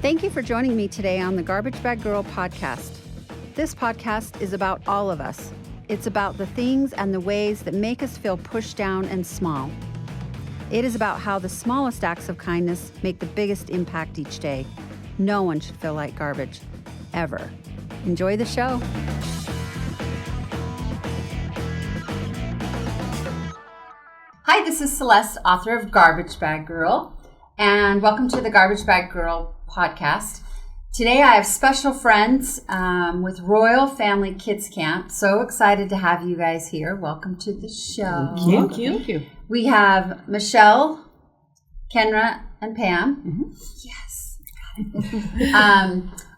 Thank you for joining me today on the Garbage Bag Girl podcast. This podcast is about all of us. It's about the things and the ways that make us feel pushed down and small. It is about how the smallest acts of kindness make the biggest impact each day. No one should feel like garbage, ever. Enjoy the show. Hi, this is Celeste, author of Garbage Bag Girl, and welcome to the Garbage Bag Girl podcast. Today I have special friends with Royal Family Kids Camp. So excited to have you guys here. Welcome to the show. Thank you. We have Michelle, Kenra, and Pam. Yes.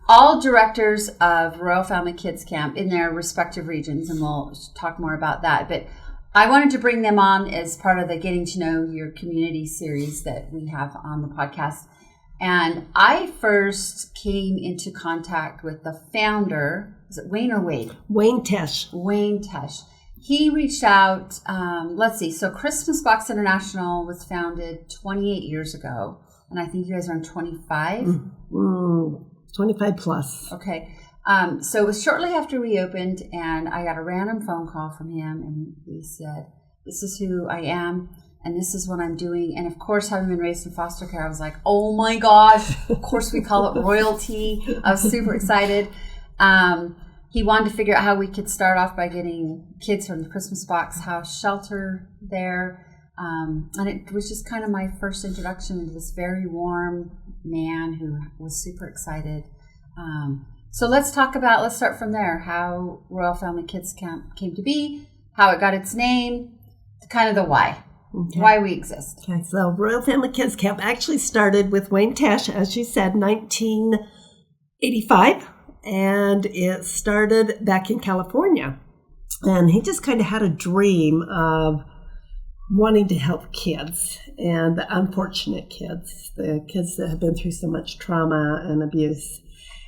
All directors of Royal Family Kids Camp in their respective regions, and we'll talk more about that. But I wanted to bring them on as part of the Getting to Know Your Community series that we have on the podcast. And I first came into contact with the founder. Is it Wayne or Wade? Wayne Tesh. Wayne Tesh. He reached out, so Christmas Box International was founded 28 years ago. And I think you guys are on 25? 25 plus. Okay. So it was shortly after we opened, and I got a random phone call from him, and he said, "This is who I am, and this is what I'm doing." And of course, having been raised in foster care, I was like, oh my gosh, of course we call it royalty. I was super excited. He wanted to figure out how we could start off by getting kids from the Christmas Box House shelter there. And it was just kind of my first introduction to this very warm man who was super excited. So let's start from there, how Royal Family Kids Camp came to be, how it got its name, kind of the why. Okay. Why we exist. Okay, so Royal Family Kids Camp actually started with Wayne Tesh, as you said, 1985, and it started back in California. And he just kind of had a dream of wanting to help kids, and the unfortunate kids, the kids that have been through so much trauma and abuse.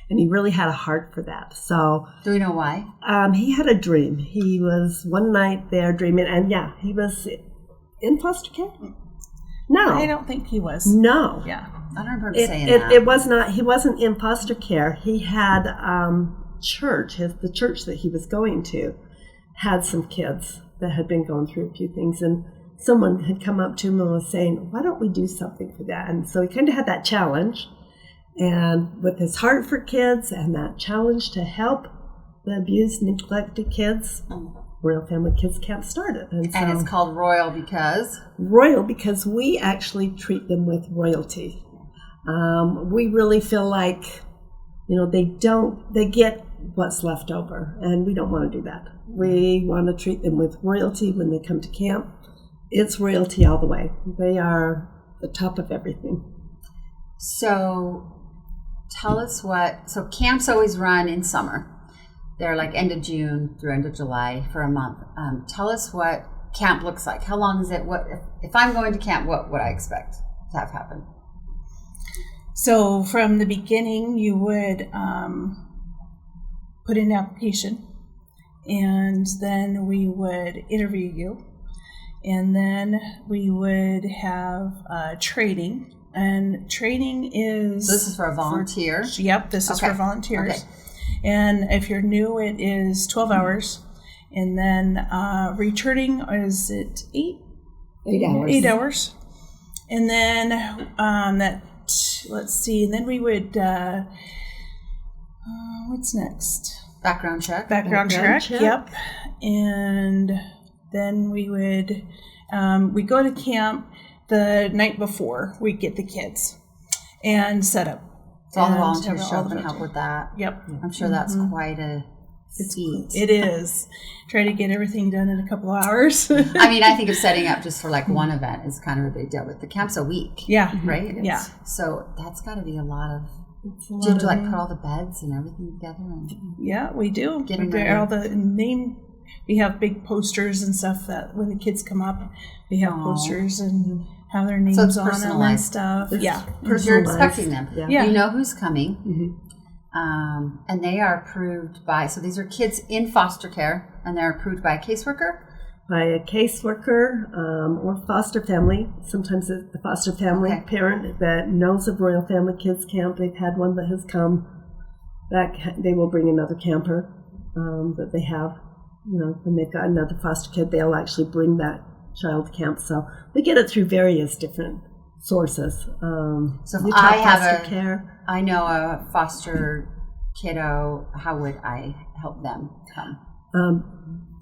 And he really had a heart for that. So, do we know why? He had a dream. He was one night there dreaming, and he was in foster care? No. I don't think he was. No. Yeah. I don't remember saying that. It was not, he wasn't in foster care. He had church, the church that he was going to had some kids that had been going through a few things, and someone had come up to him and was saying, why don't we do something for that? And so he kind of had that challenge, and with his heart for kids and that challenge to help the abused, neglected kids, Royal Family Kids Camp started. And it's called Royal because? Royal because we actually treat them with royalty. We really feel like, they get what's left over, and we don't want to do that. We want to treat them with royalty when they come to camp. It's royalty all the way. They are the top of everything. So tell us so camps always run in summer. They're like end of June through end of July for a month. Tell us what camp looks like. How long is it? If I'm going to camp, what would I expect to have happen? So from the beginning, you would put in an application, and then we would interview you, and then we would have training. And training is... So this is for a volunteer? This is for volunteers. Okay. And if you're new, it is 12 hours. And then returning is it 8 hours. 8 hours. And then let's see. And then we would, what's next? Background check. Background check. Yep. And then we would, we go to camp the night before we get the kids and set up. So all the volunteers show up and help with that. Yep. I'm sure that's quite a feat. It is. Try to get everything done in a couple of hours. I mean, I think of setting up just for like one event is kind of a big deal, but the camp's a week. Yeah. Right? Yeah. So that's got to be a lot of... Do you have to put all the beds and everything together? Yeah, we do. All the name. We have big posters and stuff that when the kids come up, we have posters and have their names on them and stuff. Because you're expecting them. Yeah. You know who's coming. Mm-hmm. And they are approved by, so these are kids in foster care, and they're approved by a caseworker by a caseworker or foster family. Sometimes it's the foster family Okay. parent that knows of Royal Family Kids Camp. They've had one that has come back. They will bring another camper that they have. When they've got another foster kid, they'll actually bring that child to camp. So we get it through various different sources. So if Utah I have Foster Care. I know a foster kiddo, how would I help them come?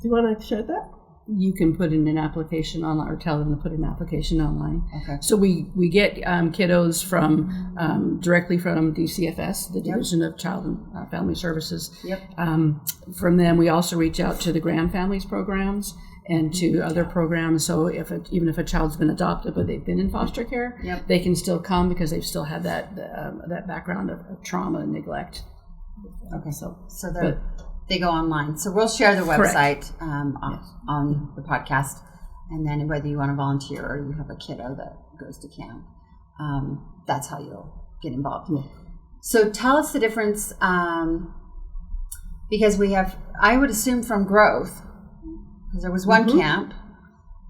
Do you want to share that? You can put in an application online, or tell them to put an application online. Okay. So we get kiddos from directly from DCFS, the Division of Child and Family Services. Yep. From them, we also reach out to the Grand Families programs and to other programs. So even if a child's been adopted but they've been in foster care, Yep. they can still come because they've still had that background of trauma and neglect. Okay. So they go online. So we'll share the website on the podcast, and then whether you want to volunteer or you have a kiddo that goes to camp, that's how you'll get involved. Yeah. So tell us the difference, because I would assume from growth, because there was one camp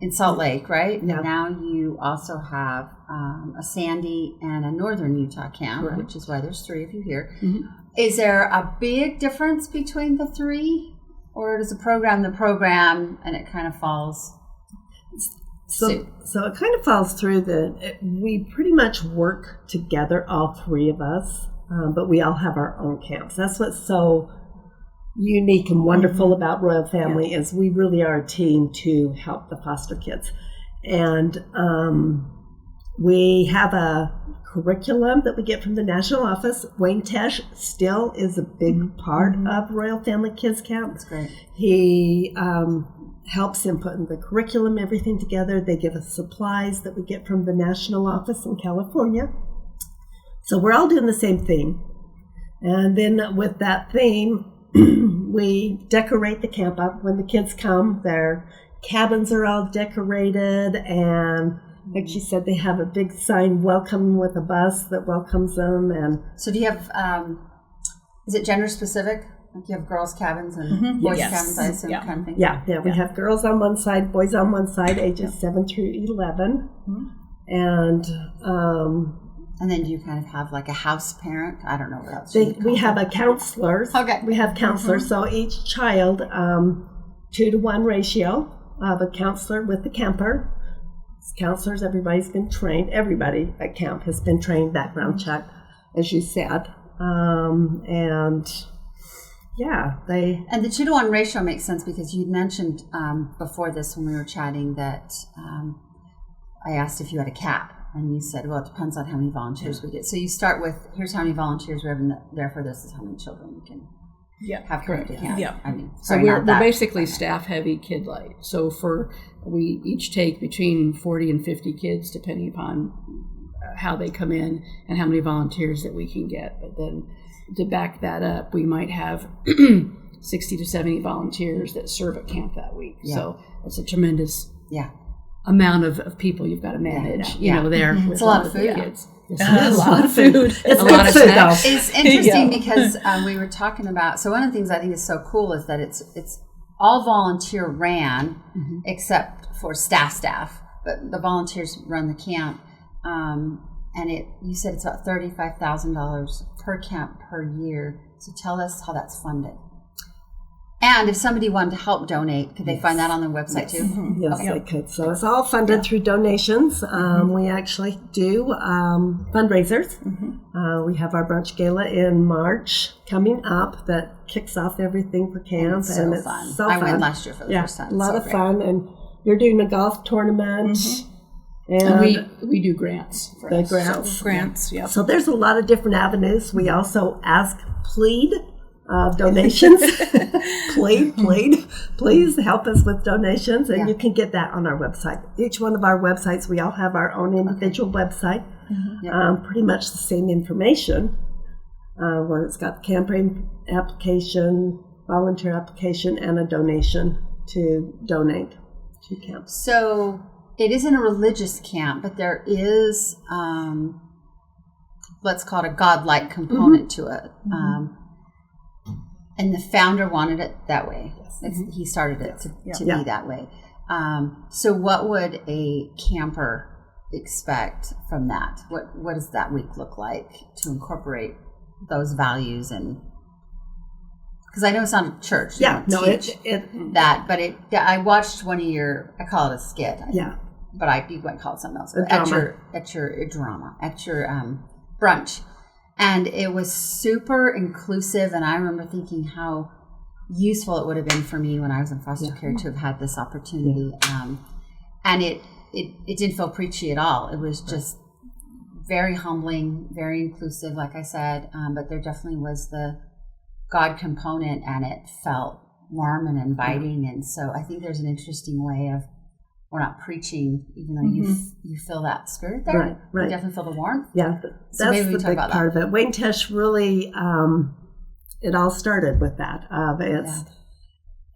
in Salt Lake, right? Yeah. And now you also have a Sandy and a Northern Utah camp, Right. which is why there's 3 of you here. Mhm. Is there a big difference between the 3? Or does the program and it kind of falls suit? So it kind of falls through we pretty much work together, all 3 of us, but we all have our own camps. That's what's so unique and wonderful about Royal Family is we really are a team to help the foster kids. And we have a curriculum that we get from the national office. Wayne Tesh still is a big part of Royal Family Kids Camp. That's great. He helps in putting the curriculum, everything together. They give us supplies that we get from the national office in California. So we're all doing the same thing. And then with that theme, we decorate the camp up. When the kids come, their cabins are all decorated, and like she said, they have a big sign, welcome, with a bus that welcomes them. And So do you have, is it gender specific? Like you have girls' cabins and boys' Yes. cabins, I assume, kind of thing? yeah, we have girls on one side, boys on one side, ages 7 through 11. And And then do you kind of have like a house parent? I don't know what else. you would we call have them. a counselor. Okay. We have counselors. So each child, 2-to-1 ratio of a counselor with the camper. Counselors, everybody's been trained. Everybody at camp has been trained, background check, as you said. And yeah, And the 2-to-1 ratio makes sense because you mentioned before this when we were chatting that I asked if you had a cap, and you said, well, it depends on how many volunteers we get. So you start with, here's how many volunteers we have, and therefore this is how many children we can have come to camp. Yeah. I mean, So we're basically staff heavy, kid light. So we each take between 40 and 50 kids depending upon how they come in and how many volunteers that we can get. But then to back that up, we might have 60 to 70 volunteers that serve at camp that week. Yeah. So it's a tremendous Yeah. amount of people you've got to manage, Yeah. there. It's with a lot all of the food. kids. Yes, A lot of food. it's a lot good of food, snacks. though. It's interesting Yeah. because we were talking about, so one of the things I think is so cool is that it's all volunteer ran except for staff, but the volunteers run the camp. And you said it's about $35,000 per camp per year. So tell us how that's funded. And if somebody wanted to help donate, could they find that on their website too? Yes, they could. So it's all funded through donations. We actually do fundraisers. We have our brunch gala in March coming up that kicks off everything for camp. It's so fun. I went last year for the first time. A lot So of great. fun. And you're doing a golf tournament. And And we do grants. For the us. grants. Grants, yep. So there's a lot of different avenues. We also plead donations. Please help us with donations, and you can get that on our website. Each one of our websites, we all have our own individual website. Pretty much the same information, where it's got the campaign application, volunteer application, and a donation to donate to camp. So it isn't a religious camp, but there is, let's call it a godlike component to it. And the founder wanted it that way. He started it to be that way. So what would a camper expect from that? What does that week look like to incorporate those values? And because I know it's not a church, you don't teach that, but I watched one of your, I call it a skit, but you might call it something else. At your drama, at your brunch, and it was super inclusive. And I remember thinking how useful it would have been for me when I was in foster care to have had this opportunity. And it didn't feel preachy at all. It was just very humbling, very inclusive, like I said. But there definitely was the God component, and it felt warm and inviting. And so I think there's an interesting way of, we're not preaching, even though you feel that spirit there. Right. You definitely feel the warmth. Yeah, so that's the big part of it. Wayne Tesh really, it all started with that.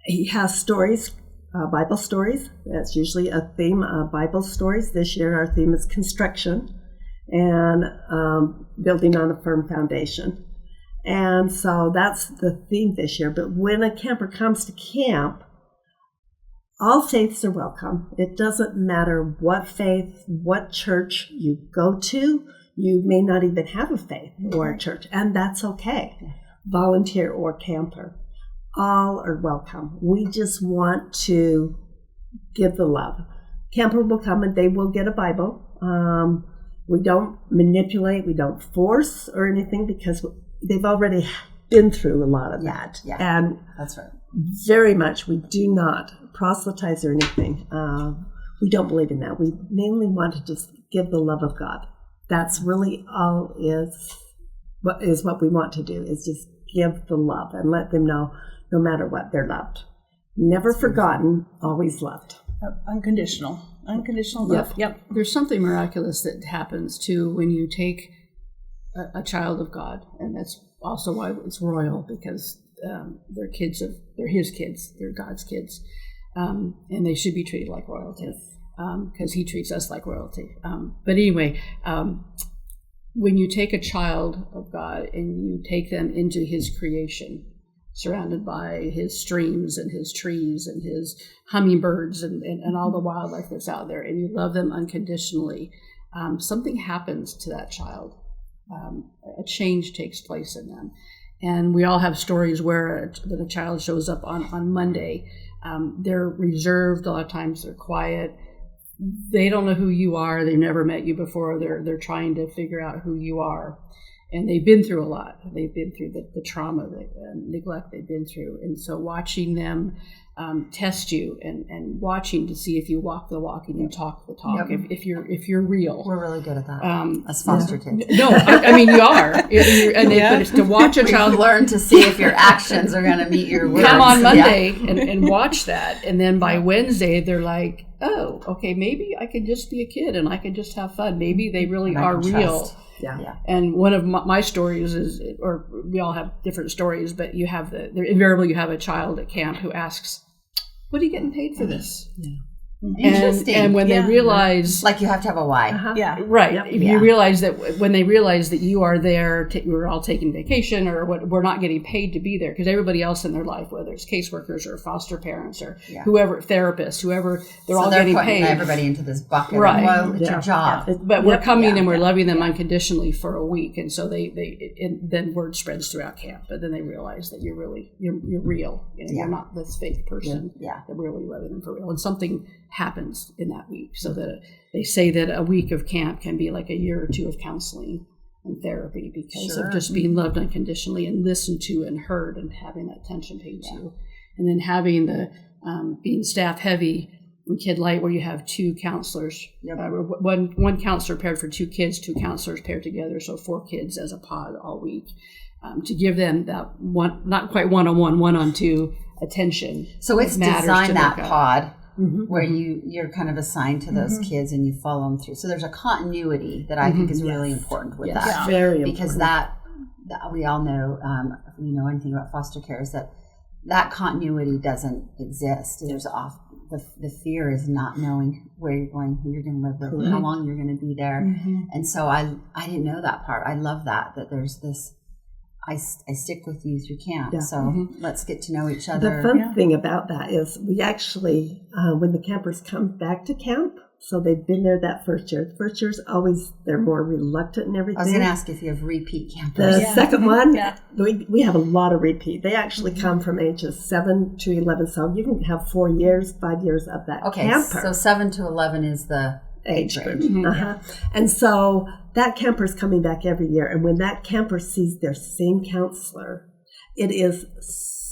He has stories, Bible stories. That's usually a theme of Bible stories. This year our theme is construction and building on a firm foundation. And so that's the theme this year. But when a camper comes to camp, all faiths are welcome. It doesn't matter what faith, what church you go to. You may not even have a faith or a church, and that's okay. Volunteer or camper, all are welcome. We just want to give the love. Camper will come and they will get a Bible. We don't manipulate, we don't force or anything, because they've already been through a lot of that. Yeah, and that's right. Very much, we do not proselytize or anything. We don't believe in that. We mainly want to just give the love of God. That's really all is what we want to do, is just give the love and let them know no matter what, they're loved. Never forgotten, always loved. Unconditional love. Yep. There's something miraculous that happens too when you take a child of God, and that's also why it's royal, because they're his kids, they're God's kids, and they should be treated like royalty, because he treats us like royalty. But anyway, when you take a child of God and you take them into his creation, surrounded by his streams and his trees and his hummingbirds and all the wildlife that's out there, and you love them unconditionally, something happens to that child. A change takes place in them. And we all have stories where a child shows up on Monday. They're reserved, a lot of times they're quiet. They don't know who you are. They've never met you before. They're trying to figure out who you are. And they've been through a lot. They've been through the trauma, the neglect they've been through. And so watching them test you and watching to see if you walk the walk and you talk the talk, if you're real. We're really good at that as foster kids. No, I mean, you are. But it's to watch a child. Learn to see if your actions are going to meet your words. Come on Monday and watch that. And then by Wednesday, they're like, oh, okay, maybe I could just be a kid and I could just have fun. Maybe they really are real. Trust. Yeah. And one of my stories is, or we all have different stories, but you have invariably you have a child at camp who asks, what are you getting paid for this? Yeah. Interesting. And when they realize, like, you have to have a why. Right. Yep. You realize that when they realize that you are there, we're all taking vacation, or we're not getting paid to be there, because everybody else in their life, whether it's caseworkers or foster parents or whoever, therapists, whoever, they're all getting paid. Everybody into this bucket. Right. Well, it's your job. But we're coming and we're loving them unconditionally for a week, and so then word spreads throughout camp. But then they realize that you're real. You're not this fake person. Yeah. That really loving them for real, and something happens in that week, so that they say that a week of camp can be like a year or two of counseling and therapy, because of just being loved unconditionally and listened to and heard and having that attention paid to. And then having the being staff heavy in Kid Light, where you have two counselors, one counselor paired for 2 kids, 2 counselors paired together, so 4 kids as a pod all week, to give them that one, not quite one-on-1, one-on-2 attention. So it's designed that pod where you're kind of assigned to those kids and you follow them through. So there's a continuity that I think is really important with that. Very because important. that we all know, if we know anything about foster care, is that continuity doesn't exist. There's the fear is not knowing where you're going, who you're going to live with, how long you're going to be there. And so I didn't know that part. I love that there's this I stick with you through camp. Yeah. So let's get to know each The other. fun thing about that is we actually, when the campers come back to camp, so they've been there that first year. The first year's always, they're more reluctant and everything. I was going to ask if you have repeat campers. The second one, Yeah. we have a lot of repeat. They actually come from ages 7 to 11. So you can have 4 years, 5 years of that Okay, camper so 7 to 11 is the age group. range. Uh-huh. And so that camper's coming back every year. And when that camper sees their same counselor, it is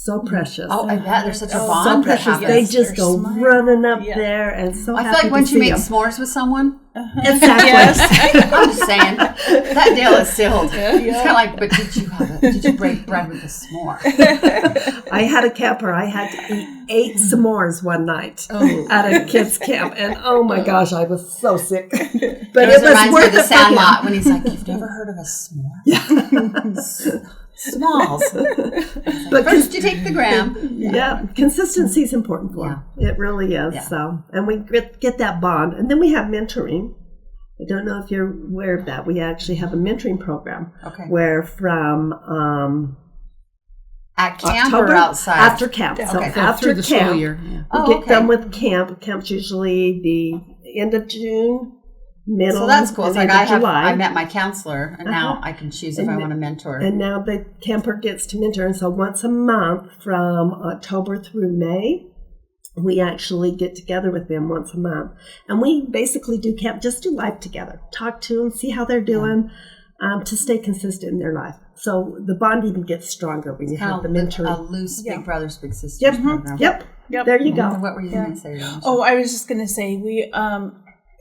so precious. Oh, I bet there's such a So bond So that precious. happens. They just They're go smiling. running up Yeah. there and so I happy feel like once to you see make them. s'mores with someone, Exactly. Yes. I'm just saying, that deal is sealed. It's kind of like, but did you break bread with a s'more? I had a camper. I had to eat 8 s'mores one night at a kids' camp, and oh my gosh, I was so sick. But It it was reminds me worth of the it for him. Sandlot when he's like, "You've never heard of a s'more? Smalls. But First, you take the gram. yeah, consistency is important for them. It really is. Yeah. So, and we get that bond, and then we have mentoring. I don't know if you're aware of that. We actually have a mentoring program Okay. where from At camp October or outside? after camp. So Okay. after through the camp, school year. Yeah. we Oh, get okay. done with camp. Camp's usually the end of June, middle. So that's cool. It's and like end of July. I met my counselor, and now Uh-huh. I can choose if And I the- want to mentor. And now the camper gets to mentor. And so once a month from October through May, we actually get together with them once a month. And we basically do camp, just do life together. Talk to them, see how they're doing, to stay consistent in their life. So the bond even gets stronger when you Kind have the of mentoring. a loose Yeah. Big Brothers Big Sisters Yep, program. yep. Yep. There you go. What were you Yeah. going to say? Rachel? Oh, I was just going to say we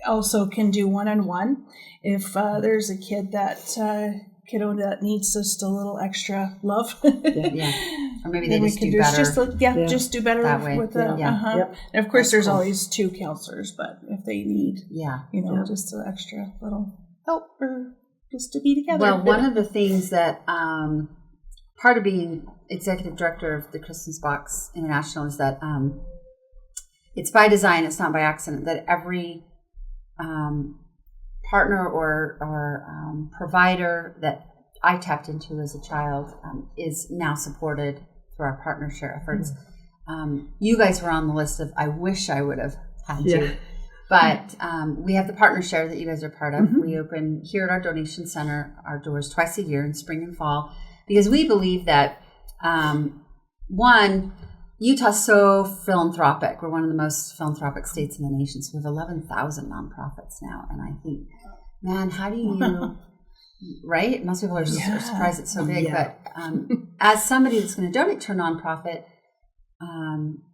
also can do one-on-one if there's a kiddo that needs just a little extra love. Yeah. Or maybe they Then we just can do better. just do better that way. with the Yeah. uh-huh. Yep. And of course, That's there's cool. always 2 counselors, but if they need, Yeah. Yeah. just an extra little help or just to be together. Well, one of the things that part of being executive director of the Christmas Box International is that it's by design, it's not by accident, that every partner or provider that I tapped into as a child is now supported through our partnership efforts. You guys were on the list of I wish I would have had you. Yeah. But we have the partner share that you guys are part of. We open here at our donation center our doors twice a year in spring and fall because we believe that, one, Utah's so philanthropic. We're one of the most philanthropic states in the nation. So we have 11,000 nonprofits now. And I think, man, how do you, right? Most people are surprised it's so big. Yeah. But as somebody that's going to donate to a nonprofit,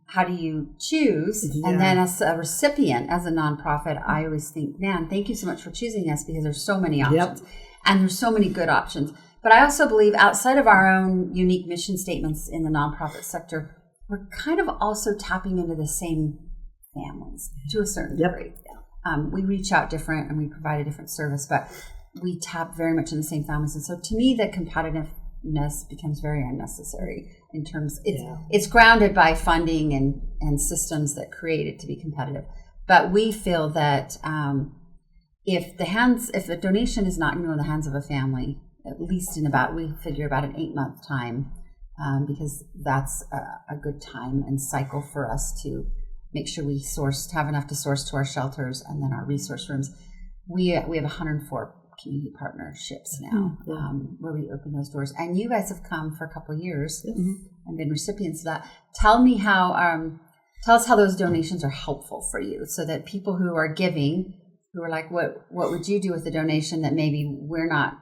how do you choose? Yeah. And then as a recipient, as a nonprofit, I always think, man, thank you so much for choosing us because there's so many options and there's so many good options. But I also believe outside of our own unique mission statements in the nonprofit sector, we're kind of also tapping into the same families to a certain degree. We reach out different and we provide a different service, but we tap very much in the same families. And so to me, the competitiveness becomes very unnecessary in terms it's grounded by funding and systems that create it to be competitive. But we feel that if the donation is not in the hands of a family, at least we figure about an 8-month time, because that's a good time and cycle for us to make sure we have enough to source to our shelters and then our resource rooms. We have 104 community partnerships now where we open those doors. And you guys have come for a couple of years and been recipients of that. Tell us how those donations are helpful for you so that people who are giving, who are like, what would you do with the donation that maybe we're not,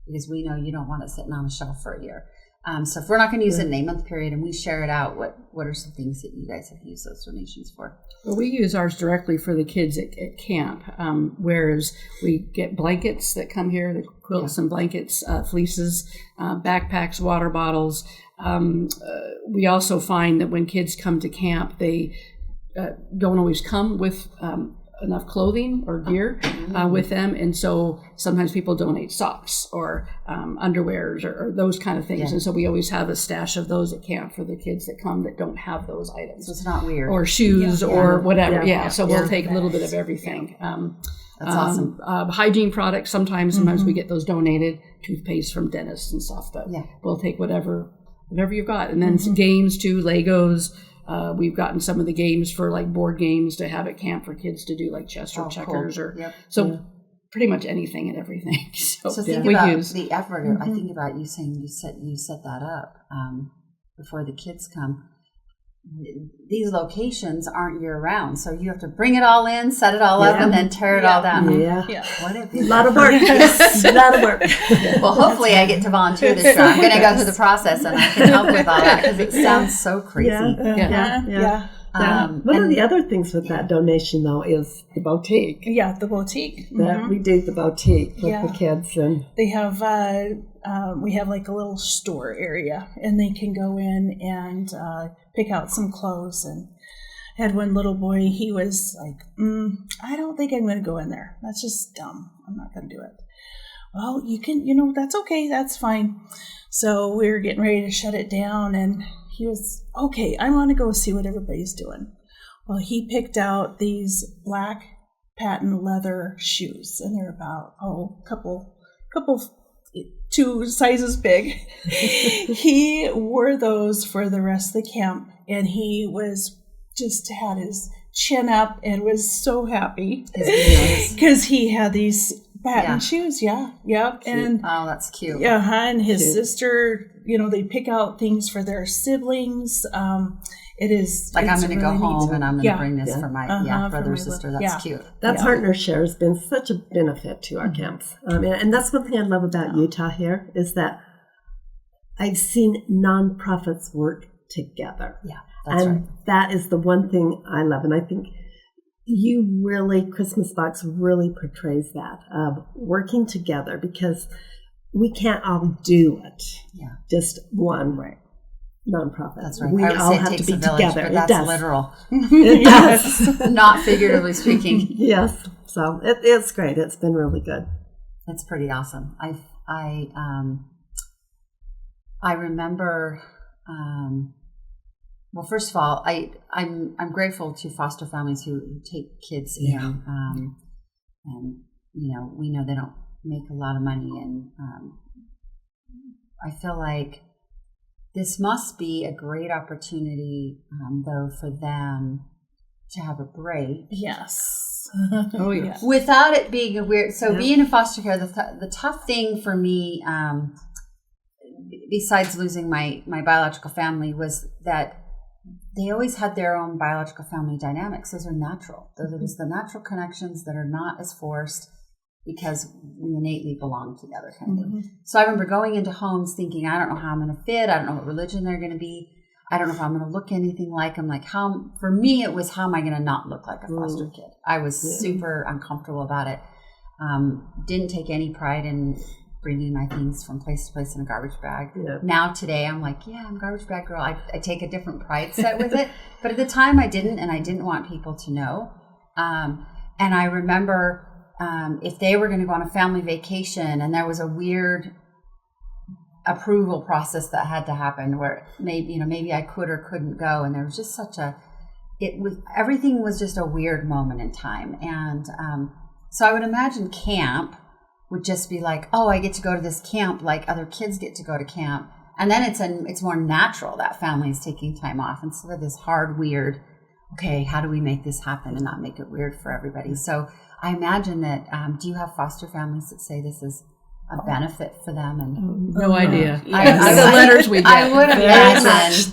because we know you don't want it sitting on a shelf for a year. So if we're not going to use it in an 8-month period and we share it out, what are some things that you guys have used those donations for? Well, we use ours directly for the kids at camp, whereas we get blankets that come here, the quilts and blankets, fleeces, backpacks, water bottles. We also find that when kids come to camp, they don't always come with enough clothing or gear with them, and so sometimes people donate socks or underwears or those kind of things, and so we always have a stash of those at camp for the kids that come that don't have those items. So it's not weird. Or shoes or whatever. Yeah. So we'll take a little bit of everything. That's awesome. Hygiene products. Sometimes we get those donated. Toothpaste from dentists and stuff. But we'll take whatever you've got. And then some games too, Legos. We've gotten some of the games for like board games to have at camp for kids to do, like chess or checkers pretty much anything and everything. So think about the effort. I think about you saying you set that up before the kids come. These locations aren't year round, so you have to bring it all in, set it all up, and then tear it all down. What a lot of work. A lot of work. Well, hopefully I get to volunteer this year. I'm going to go through the process and I can help with all that because it sounds so crazy. One of the other things with that donation, though, is the boutique. Yeah, the boutique. That we do the boutique with the kids, and they have we have like a little store area, and they can go in and pick out some clothes. And I had one little boy. He was like, "I don't think I'm going to go in there. That's just dumb. I'm not going to do it." Well, you can. That's okay. That's fine. So we were getting ready to shut it down, and he was, okay, I want to go see what everybody's doing. Well, he picked out these black patent leather shoes, and they're about, couple 2 sizes big. He wore those for the rest of the camp, and he was just had his chin up and was so happy because he had these patent shoes. And oh, that's cute. And his sister, they pick out things for their siblings. It is like, I'm going to really go home neat. and I'm going to bring this for my brother or sister. That's cute. That partner share has been such a benefit to our camps. And that's one thing I love about Utah here is that I've seen nonprofits work together. Yeah, that's right. That is the one thing I love. And I think Christmas Box really portrays that of working together, because we can't all do it. Yeah. Just one nonprofit. That's right. We all have to be together. But that's literal. It does. Not figuratively speaking. Yes. So it's great. It's been really good. It's pretty awesome. I remember. Well, first of all, I'm grateful to foster families who take kids in, and we know they don't make a lot of money, and I feel like this must be a great opportunity, though, for them to have a break. Yes. Oh, yes. Without it being a weird. So being in foster care, the tough thing for me, besides losing my biological family, was that they always had their own biological family dynamics. Those are natural. Those are just the natural connections that are not as forced because we innately belong together, kind of thing. So I remember going into homes thinking, I don't know how I'm going to fit. I don't know what religion they're going to be. I don't know if I'm going to look anything like them. Like, for me, it was, how am I going to not look like a foster kid? I was super uncomfortable about it. Didn't take any pride in bringing my things from place to place in a garbage bag. Now today I'm like, I'm a garbage bag girl. I take a different pride set with it. But at the time I didn't, and I didn't want people to know. And I remember if they were going to go on a family vacation and there was a weird approval process that had to happen where maybe I could or couldn't go, and there was just everything was just a weird moment in time. And so I would imagine camp would just be like, oh, I get to go to this camp like other kids get to go to camp. And then it's more natural that family is taking time off instead of this hard, weird, okay, how do we make this happen and not make it weird for everybody? So I imagine that, do you have foster families that say this is a benefit for them? And no idea. The letters we get. I would imagine.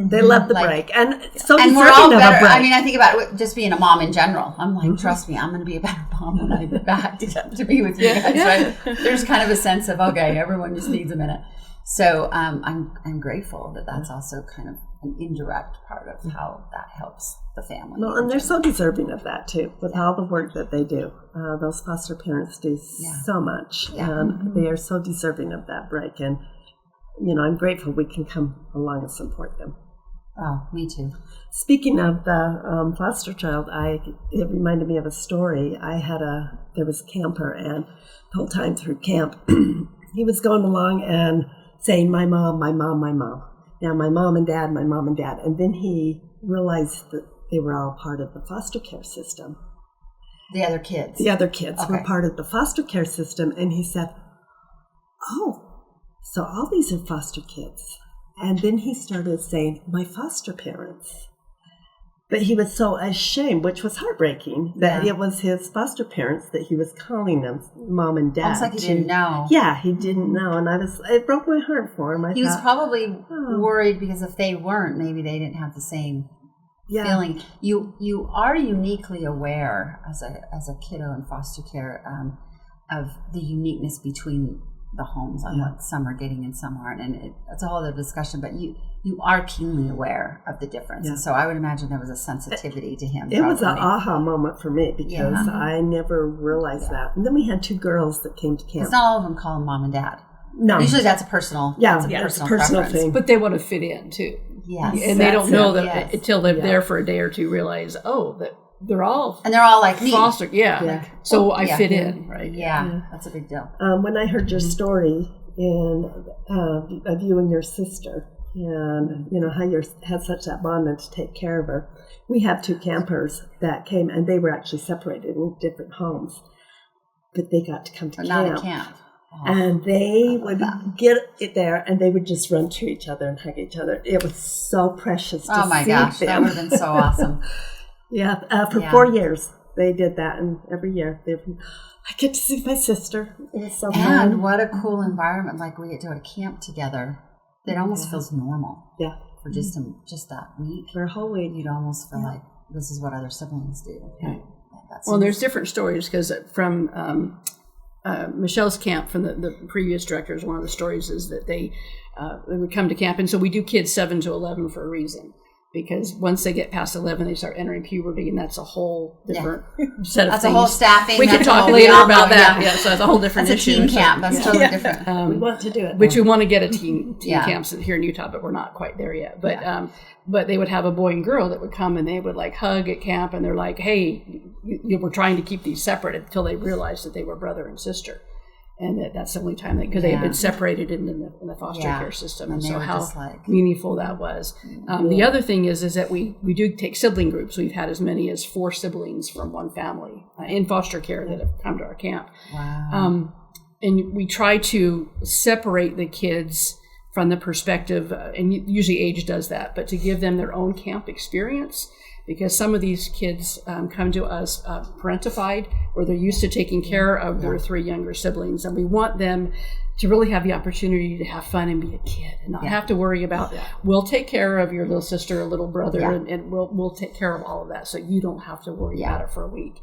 They love the break. And so and we're all better. Of a break. I mean, I think about it, just being a mom in general. I'm like, trust me, I'm going to be a better mom when I get back to be with you guys. Right? There's kind of a sense of, okay, everyone just needs a minute. So I'm grateful that that's also kind of an indirect part of how that helps the family. Well, and they're so deserving of that too, with all the work that they do. Those foster parents do so much, and they are so deserving of that break. And I'm grateful we can come along and support them. Oh, me too. Speaking of the foster child, it reminded me of a story. There was a camper, and the whole time through camp, he was going along and saying, "My mom, my mom, my mom." Now, my mom and dad, my mom and dad. And then he realized that they were all part of the foster care system. The other kids. The other kids were Okay. part of the foster care system. And he said, oh, so all these are foster kids. And then he started saying, my foster parents. But he was so ashamed, which was heartbreaking, that Yeah. it was his foster parents that he was calling them mom and dad. Almost like he didn't know. Yeah, he didn't know. And it broke my heart for him. He was probably oh. worried because if they weren't, maybe they didn't have the same yeah. feeling. You are uniquely aware as a kiddo in foster care of the uniqueness between the homes on what some are getting and some aren't, and it's a whole other discussion. But you are keenly aware of the difference, and so I would imagine there was a sensitivity to him. It was an aha moment for me because I never realized that. And then we had 2 girls that came to camp. Because not all of them call him mom and dad. No, Usually that's a personal. Yeah, it's it's a personal preference. thing. But they want to fit in too. Yes, And they don't know that Yes. until they're there for a day or two, realize, that they're all and they're all like me. foster. Yeah. Yeah. So I Yeah. fit in, right? Yeah, that's a big deal. When I heard your story of you and your sister, and how you had such that bond and to take care of her, we have 2 campers that came, and they were actually separated in different homes, but they got to come to But camp. not at camp. Oh. And they would get it there, and they would just run to each other and hug each other. It was so precious to Oh my see gosh, that them. would have been so awesome. For 4 years they did that, and every year I get to see my sister. It was so fun. And what a cool environment! Like we get to go to camp together. It almost feels normal. Yeah, For just that week, for a whole week. you'd almost feel like this is what other siblings do. Right. That's Well, there's different stories because from Michelle's camp, from the previous directors, one of the stories is that they would come to camp. And so we do kids 7 to 11 for a reason. Because once they get past 11, they start entering puberty, and that's a whole different set of that's things. a whole staffing. We can that's a talk whole- later we all about know, that. yeah. Yeah, so it's a whole different That's a issue. teen So, camp. That's totally different. We want to do it. which we want to get a teen Yeah. camps here in Utah, but we're not quite there yet. But they would have a boy and girl that would come, and they would like hug at camp, and they're like, "Hey, we're trying to keep these separate," until they realized that they were brother and sister, and that's the only time because they had been separated in the foster care system, and they so were how just like- meaningful that was. The other thing is that we do take sibling groups. We've had as many as 4 siblings from one family in foster care that have come to our camp. Wow. And we try to separate the kids from the perspective, and usually age does that, but to give them their own camp experience, because some of these kids come to us parentified, where they're used to taking care of their 3 younger siblings, and we want them to really have the opportunity to have fun and be a kid and not have to worry about, we'll take care of your little sister or little brother, and we'll take care of all of that, so you don't have to worry about it for a week.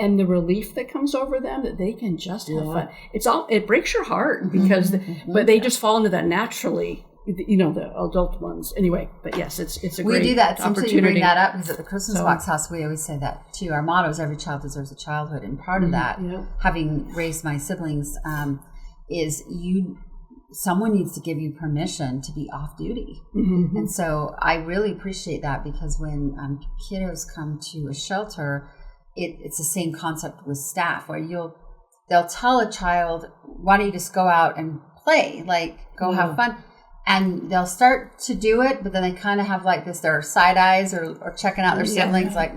And the relief that comes over them, that they can just have fun. It breaks your heart because, but they just fall into that naturally. The adult ones anyway. But yes, it's a great We do that. Simply opportunity. you bring that up because at the Christmas Box House, we always say that too. Our motto is every child deserves a childhood, and part of that, having raised my siblings, is someone needs to give you permission to be off duty. And so I really appreciate that, because when kiddos come to a shelter, it's the same concept with staff, where they'll tell a child, why don't you just go out and play, like go have fun, and they'll start to do it, but then they kind of have like their side eyes or checking out their siblings, like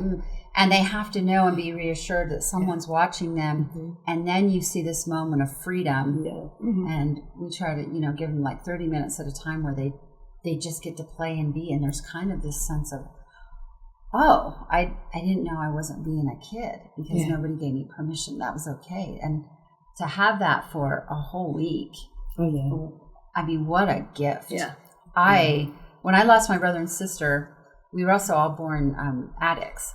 and they have to know and be reassured that someone's watching them. And then you see this moment of freedom, and we try to give them like 30 minutes at a time where they just get to play and be, and there's kind of this sense of, oh, I didn't know I wasn't being a kid because nobody gave me permission. That was okay. And to have that for a whole week, I mean, what a gift. Yeah. When I lost my brother and sister, we were also all born addicts.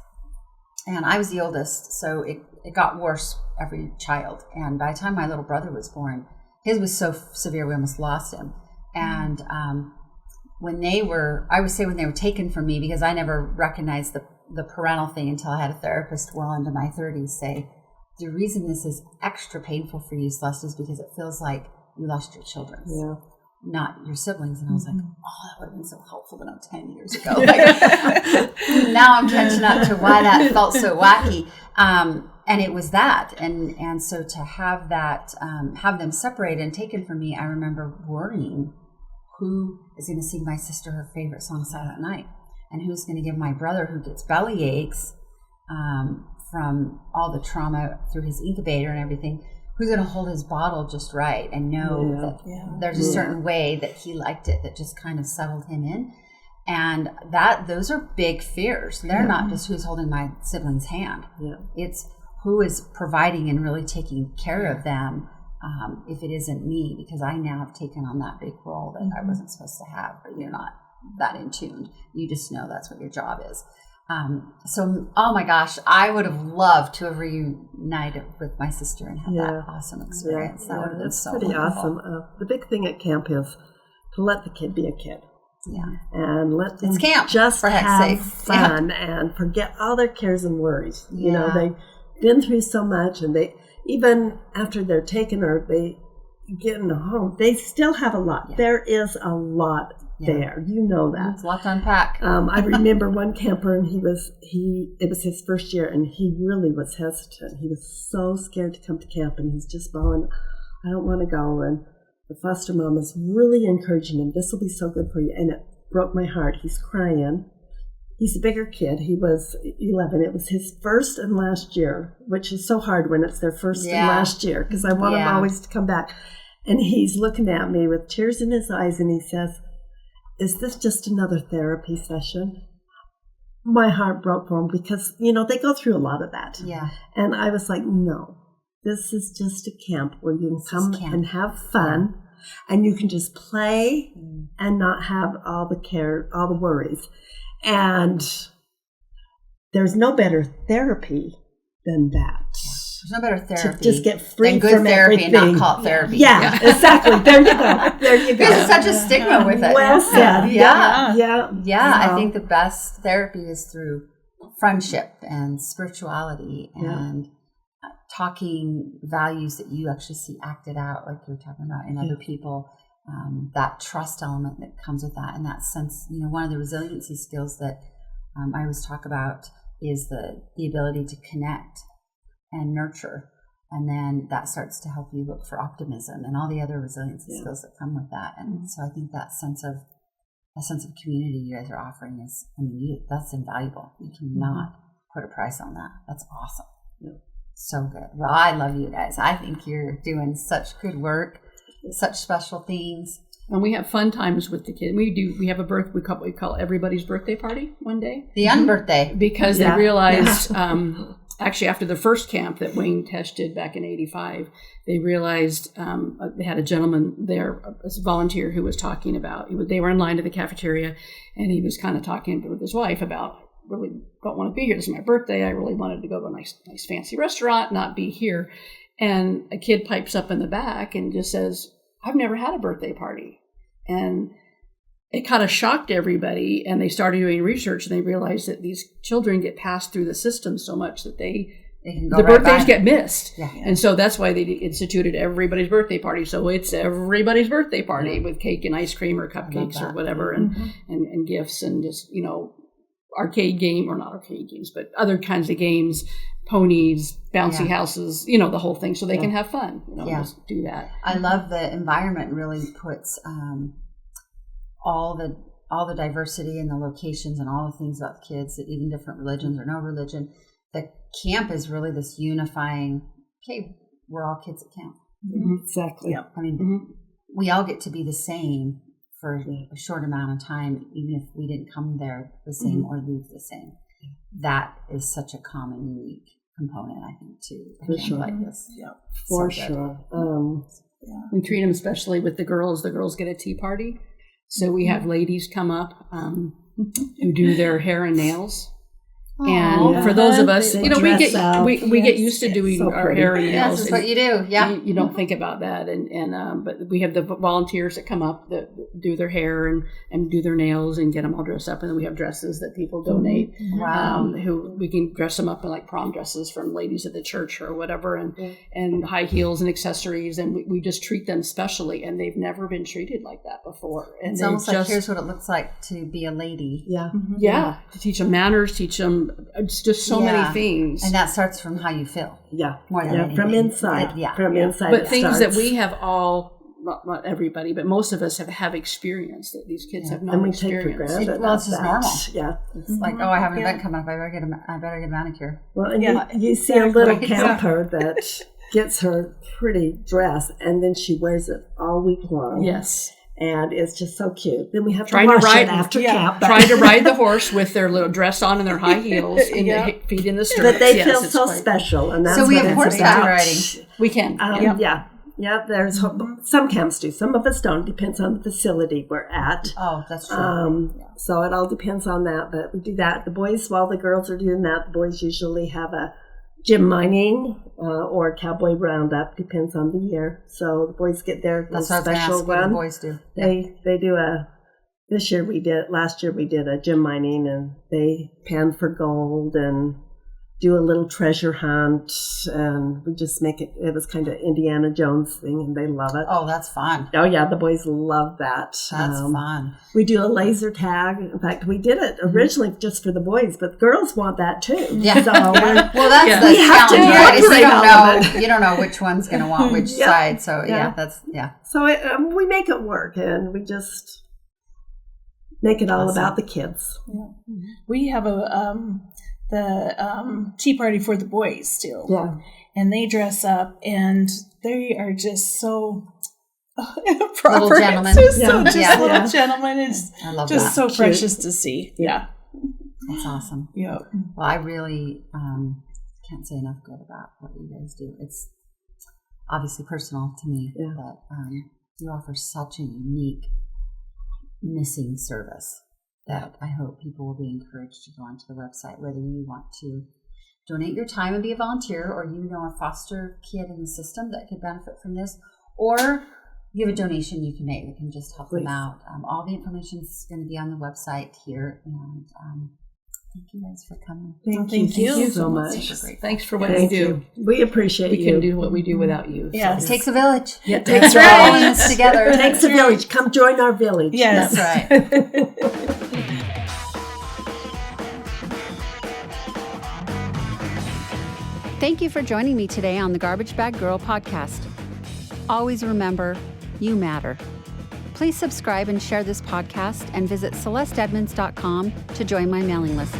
And I was the oldest, so it got worse every child. And by the time my little brother was born, his was so severe we almost lost him. And when they were taken from me, because I never recognized the parental thing until I had a therapist well into my 30s say, the reason this is extra painful for you, Celeste, is because it feels like you lost your children, not your siblings. And I was like, oh, that would have been so helpful to know 10 years ago. Like, now I'm catching up to why that felt so wacky. And it was that. And so to have that, have them separated and taken from me, I remember worrying, who is going to sing my sister her favorite song, Silent Night? And who's going to give my brother, who gets belly aches from all the trauma through his incubator and everything, who's going to hold his bottle just right and know that there's a certain way that he liked it that just kind of settled him in. And those are big fears. They're not just who's holding my sibling's hand. Yeah. It's who is providing and really taking care of them, if it isn't me, because I now have taken on that big role that I wasn't supposed to have, but you're not that in tune. You just know that's what your job is. So, oh my gosh, I would have loved to have reunited with my sister and have that awesome experience. That would have been so pretty wonderful. awesome. The big thing at camp is to let the kid be a kid. Yeah. And let them camp, just for heck's have sake. fun and forget all their cares and worries. Yeah. You know, they've been through so much, and they, even after they're taken or they get in a home, they still have a lot. Yeah. There is a lot there. You know that. It's a lot to unpack. I remember one camper, and it was his first year, and he really was hesitant. He was so scared to come to camp, and he's just bawling, I don't want to go. And the foster mom is really encouraging him. This will be so good for you. And it broke my heart. He's crying. He's a bigger kid. He was 11. It was his first and last year, which is so hard when it's their first and last year, because I want him always to come back. And he's looking at me with tears in his eyes, and he says, is this just another therapy session? My heart broke for him because, you know, they go through a lot of that. Yeah. And I was like, no. This is just a camp where you can come and have fun, and you can just play and not have all the worries. And there's no better therapy than that. There's no better therapy. To just get free than good from therapy everything. and not call it therapy. Yeah, exactly. There you go. There you go. There's such a stigma with it. Well said. Yeah. Yeah. I think the best therapy is through friendship and spirituality and talking values that you actually see acted out, like you were talking about, in other people. That trust element that comes with that, and that sense. You know, one of the resiliency skills that I always talk about is the ability to connect and nurture, and then that starts to help you look for optimism and all the other resiliency skills that come with that. And so I think that sense of community you guys are offering is, that's invaluable. You cannot put a price on that. That's awesome. Yeah. So good. Well, I love you guys. I think you're doing such good work, such special things. And we have fun times with the kids. We have a we call everybody's birthday party one day. The unbirthday. Because they realized, actually after the first camp that Wayne Tesh did back in 85, they realized they had a gentleman there, a volunteer who was talking about, they were in line to the cafeteria, and he was kind of talking with his wife about, really don't want to be here. This is my birthday. I really wanted to go to a nice fancy restaurant, not be here. And a kid pipes up in the back and just says, I've never had a birthday party. And it kind of shocked everybody, and they started doing research, and they realized that these children get passed through the system so much that the birthdays get missed. Yeah. And so that's why they instituted everybody's birthday party. So it's everybody's birthday party with cake and ice cream or cupcakes or whatever, and gifts, and just, arcade game, or not arcade games, but other kinds of games, ponies, bouncy houses, the whole thing, so they can have fun. Just do that. I love the environment really puts all the diversity and the locations and all the things about the kids, that even different religions or no religion. The camp is really this unifying, okay, we're all kids at camp. Mm-hmm. Exactly. Yeah. I mean, we all get to be the same for a short amount of time, even if we didn't come there the same or leave the same. That is such a common, unique component, I think, to a camp like this. Yeah, for sure. We treat them especially with the girls. The girls get a tea party. So we have ladies come up who do their hair and nails. And for those of us, we get used to doing our hair and nails. Yes, that's what you do. Yeah, you don't think about that, but we have the volunteers that come up that do their hair and do their nails and get them all dressed up, and then we have dresses that people donate. Wow, who we can dress them up in like prom dresses from ladies at the church or whatever, and high heels and accessories, and we just treat them specially, and they've never been treated like that before. And it's almost like, here's what it looks like to be a lady. Yeah, to teach them manners, teach them. It's just so many things, and that starts from how you feel. Yeah, more than anything. From inside. Yeah, from inside. But things that we have all not everybody, but most of us have experienced that these kids have And not we take for experienced. granted. Well, it's just that. normal. Yeah. It's like, oh, I have an event coming up. I better get a manicure. Well, and Yeah, you see a little exactly. camper that gets her pretty dress, and then she wears it all week long. Yes. And it's just so cute. Then we have Trying to to wash ride- it after yeah. camp. but- Trying to ride the horse with their little dress on and their high heels, and Yeah. the feet in the stirrups. But they Yes, feel it's so quite- special, and that's So we what have it's horseback about. riding. We can. Yeah. There's some camps do. Some of us don't. Depends on the facility we're at. Oh, that's true. So it all depends on that. But we do that. The boys, while the girls are doing that, the boys usually have a gym mining or a cowboy roundup. Depends on the year. So the boys get their That's what I was going to special ask what the one. boys do. They do last year we did a gym mining, and they pan for gold and do a little treasure hunt, and we just make it was kind of Indiana Jones thing, and they love it. Oh, that's fun. Oh yeah, the boys love that. That's fun. We do a laser tag. In fact, we did it originally just for the boys, but girls want that too. Yeah. So we're, Well, that's Yeah. the We have to challenge, right? Is incorporate all of you don't know which one's going to want which Yeah. side. So Yeah. yeah. so we make it work, and we just make it all Awesome. about the kids. We have the tea party for the boys too. Yeah. And they dress up, and they are just so proper. Little gentlemen. It's just so just Yeah. little Yeah. gentlemen. It's I love just that. so Cute. precious to see. Yeah. That's awesome. Yeah. Well, I really can't say enough good about what you guys do. It's obviously personal to me, Yeah. but you offer such a unique missing service that I hope people will be encouraged to go onto the website, whether you want to donate your time and be a volunteer, or you know a foster kid in the system that could benefit from this, or you have a donation you can make that can just help them Please. out. All the information is going to be on the website here, and thank you guys for coming. Thank you so much. Super great. Thanks for what Thank you do. you. We appreciate We you. can do what we do without you. Yes. It takes a village. Yeah, it We're takes all in a this together. It takes a village. Come join our village. Yes. That's right. Thank you for joining me today on the Garbage Bag Girl podcast. Always remember, you matter. Please subscribe and share this podcast, and visit CelesteEdmonds.com to join my mailing list.